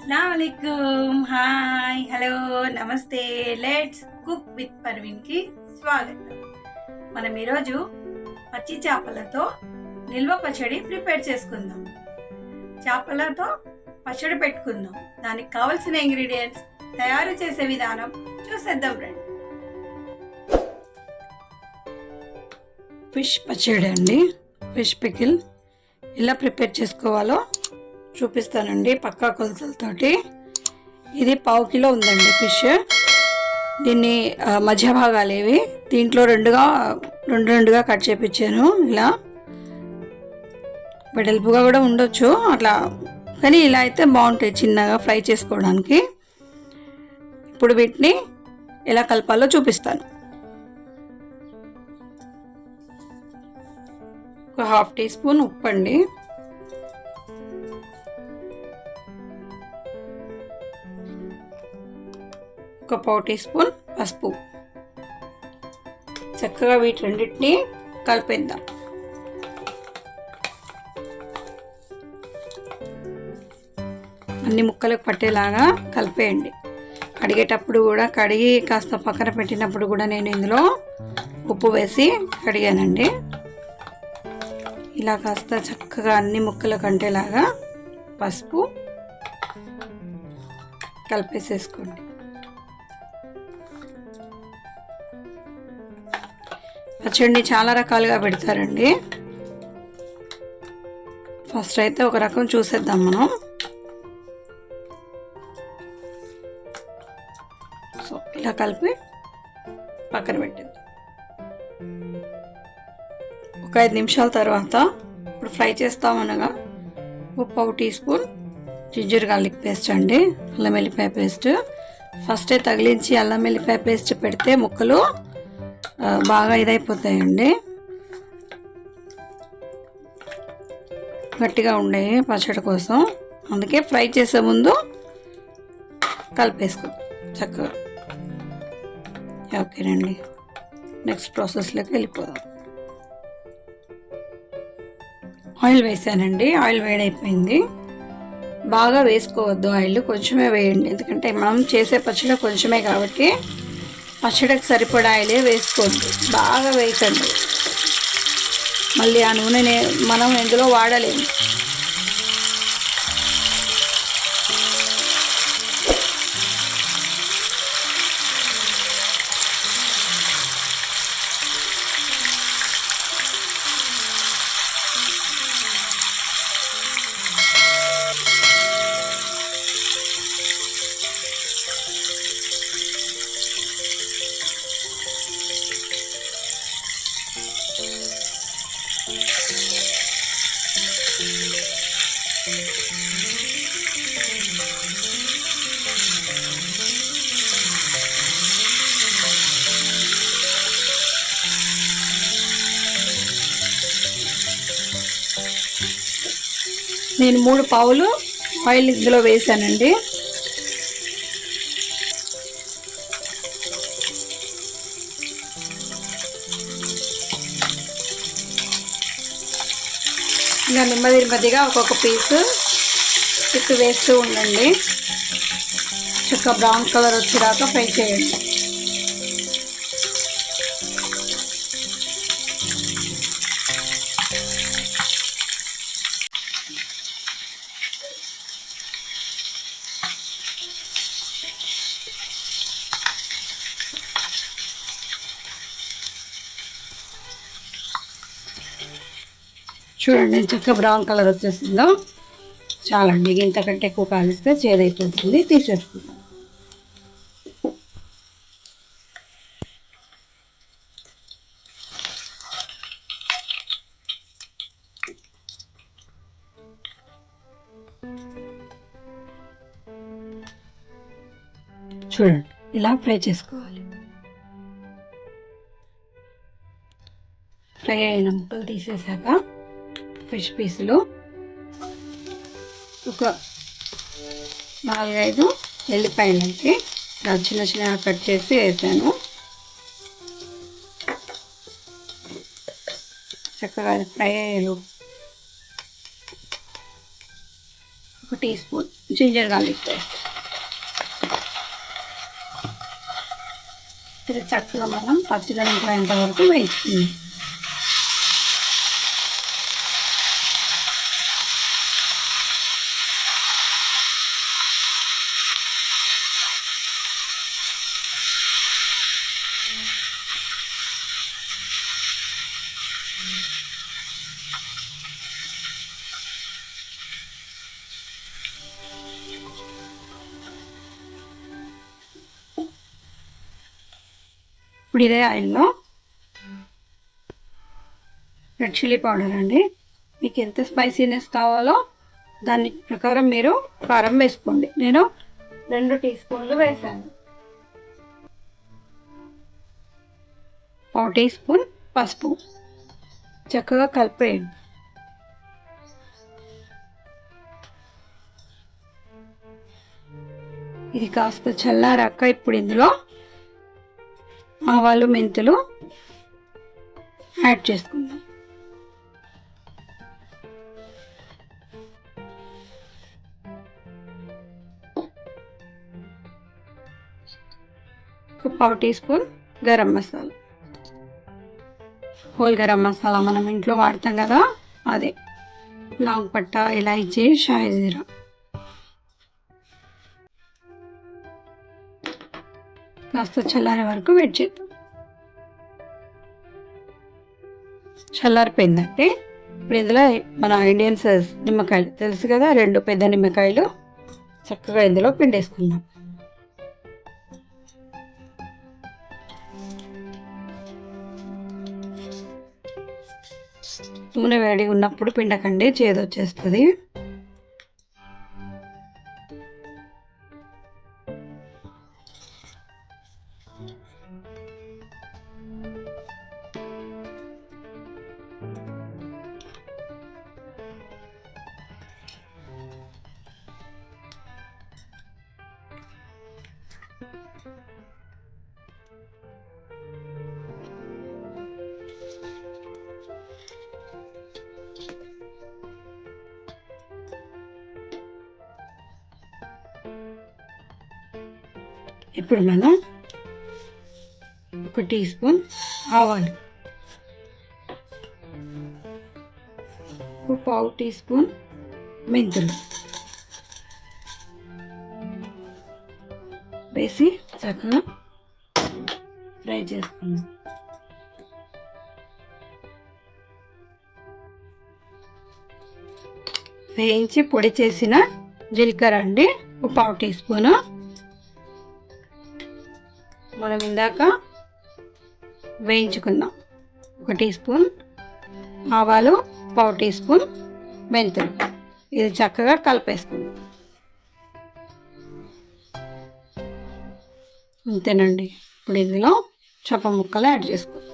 అస్సలాముఅలైకుం. Hi, hello, నమస్తే. Let's cook with పర్వీన్కి స్వాగతం. మనం ఈరోజు పచ్చి చేపలతో నిల్వ పచ్చడి ప్రిపేర్ చేసుకుందాం. చేపలతో పచ్చడి పెట్టుకుందాం. దానికి కావలసిన ఇంగ్రీడియంట్స్, తయారు చేసే విధానం చూసేద్దాం రండి. ఫిష్ పచ్చడి అండి, ఫిష్ పికిల్ ఎలా ప్రిపేర్ చేసుకోవాలో చూపిస్తానండి పక్కా కొలతలతోటి. ఇది 1/2 కిలో ఉందండి ఫిష్. దీన్ని మధ్య భాగాలు ఇవి దీంట్లో రెండుగా కట్ చేపించాను. ఇలా వెడల్పుగా కూడా ఉండొచ్చు అట్లా, కానీ ఇలా అయితే బాగుంటాయి చిన్నగా ఫ్రై చేసుకోవడానికి. ఇప్పుడు వీటిని ఎలా కలపాలో చూపిస్తాను. ఒక 1/2 టీ స్పూన్ ఉప్పు అండి, ఒక 1/4 టీ స్పూన్ పసుపు. చక్కగా వీటి రెండింటిని కలిపేద్దాం. అన్ని ముక్కలకు పట్టేలాగా కలిపేయండి. కడిగేటప్పుడు కూడా కడిగి కాస్త పక్కన పెట్టినప్పుడు కూడా నేను ఇందులో ఉప్పు వేసి కడిగానండి. ఇలా కాస్త చక్కగా అన్ని ముక్కలకు అంటేలాగా పసుపు కలిపేసేసుకోండి. పచ్చడిని చాలా రకాలుగా పెడతారండి. ఫస్ట్ అయితే ఒక రకం చూసేద్దాం మనం. సో ఇలా కలిపి పక్కన పెట్టేద్దాం. ఒక 5 నిమిషాల తర్వాత ఇప్పుడు ఫ్రై చేస్తామనగా ఒక 1/4 teaspoon ginger garlic paste అండి, అల్లం వెల్లిపాయ పేస్ట్. ఫస్టే తగిలించి అల్లం వెల్లిపాయ పేస్ట్ పెడితే ముక్కలు బాగా ఇదైపోతాయండి, గట్టిగా ఉండే పచ్చడి కోసం. అందుకే ఫ్రై చేసే ముందు కలిపేసుకో చక్కగా. ఓకేనండి, నెక్స్ట్ ప్రాసెస్లోకి వెళ్ళిపోదాం. ఆయిల్ వేసానండి, ఆయిల్ వేడైపోయింది. బాగా వేసుకోవద్దు ఆయిల్, కొంచెమే వేయండి. ఎందుకంటే మనం చేసే పచ్చడి కొంచెమే కాబట్టి పచ్చడికి సరిపడా ఆయిలే వేసుకోండి, బాగా వేయకండి. మళ్ళీ ఆ నూనె మనం ఎందులో వాడలేము. నేను 3 పావులు ఆయిల్ ఇందులో వేసానండి. ఇంకా నెమ్మదిగా ఒక్కొక్క పీసు తిప్పి వేస్తూ ఉండండి. చక్కగా బ్రౌన్ కలర్ వచ్చేదాకా ఫ్రై చేయండి. చూడండి చక్కగా బ్రౌన్ కలర్ వచ్చేసిందో. చాలండి, ఇంతకంటే ఎక్కువ కాలిస్తే చేదైపోతుంది, తీసేసుకుందాం. చూడండి ఇలా ఫ్రై చేసుకోవాలి. ఫ్రై అయిన ముక్కలు తీసేసాక ఫిష్ పీసులు ఒక 4-5 ఎల్లిపాయలకి చిన్నగా కట్ చేసి వేసాను. చక్కగా ఫ్రై అయ్యారు. 1 teaspoon ginger garlic paste. ఇది చక్కగా మనం పచ్చిదనం పోయేంత వరకు వేయించుకుందాం. ఇప్పుడు ఇదే ఆయిల్లో రెడ్ చిల్లీ పౌడర్ అండి. మీకు ఎంత స్పైసీనెస్ కావాలో దాని ప్రకారం మీరు కారం వేసుకోండి. నేను 2 టీ స్పూన్లు వేసాను. 1 టీ స్పూన్ పసుపు. చక్కగా కలిపేయండి. ఇది కాస్త చల్లారాక ఇప్పుడు ఇందులో ఆవాలు మెంతులు యాడ్ చేసుకుందాం. ఒక 1/2 teaspoon garam masala, whole garam masala మనం ఇంట్లో వాడతాం కదా అదే. లాంగ్ పట్ట, ఇలాచీ, షాయి జీరా. కాస్త చల్లారే వరకు వెయిట్ చేద్దాం. చల్లారిపోయిందంటే ఇప్పుడు ఇందులో మన ఇండియన్ సైజ్ నిమ్మకాయలు తెలుసు కదా, 2 పెద్ద నిమ్మకాయలు చక్కగా ఇందులో పిండేసుకుందాం. నూనె వేడి ఉన్నప్పుడు పిండకండి, చేదొచ్చేస్తుంది. ఇప్పుడు మనం 1 టీ స్పూన్ ఆవాలు, 1/2 టీ స్పూన్ మెంతులు వేసి చక్కగా ఫ్రై చేసుకుందాం. వేయించి పొడి చేసిన జీలకర్ర అండి, 1/2 టీ స్పూను. మనం ఇందాక వేయించుకుందాం. 1 టీ స్పూన్ ఆవాలు, 1/2 టీ స్పూన్ మెంతులు. ఇది చక్కగా కలిపేసుకుందాం. అంతేనండి. ఇప్పుడు ఇందులో చేప ముక్కలు యాడ్ చేసుకుందాం.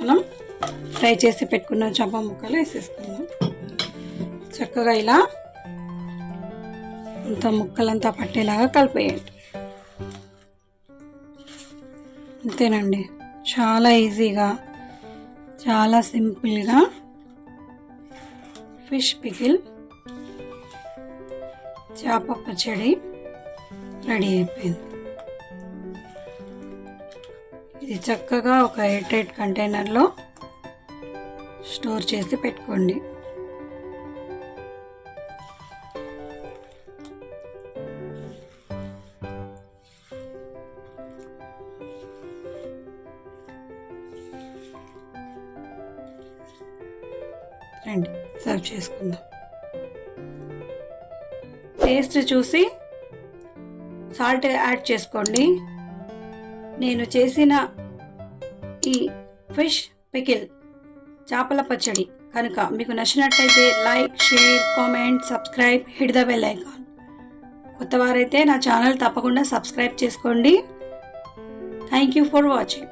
మనం ఫ్రై చేసి పెట్టుకున్న చేప ముక్కలు వేసేసుకుందాం. చక్కగా ఇలా అంత ముక్కలంతా పట్టేలాగా కలిపేయండి. అంతేనండి, చాలా ఈజీగా, చాలా సింపుల్గా ఫిష్ పికిల్, చేప పచ్చడి రెడీ అయిపోయింది. ఇది చక్కగా ఒక ఎయిర్ టైట్ కంటైనర్లో స్టోర్ చేసి పెట్టుకోండి. రండి సర్వ్ చేసుకుందాం. టేస్ట్ చూసి సాల్ట్ యాడ్ చేసుకోండి. నేను చేసిన ఈ ఫిష్ పికిల్ చేపల పచ్చడి కనుక మీకు నచ్చినట్లయితే like, share, comment, subscribe, hit the bell icon. కొత్త వారైతే నా ఛానల్ తప్పకుండా సబ్స్క్రైబ్ చేసుకోండి. Thank you for watching.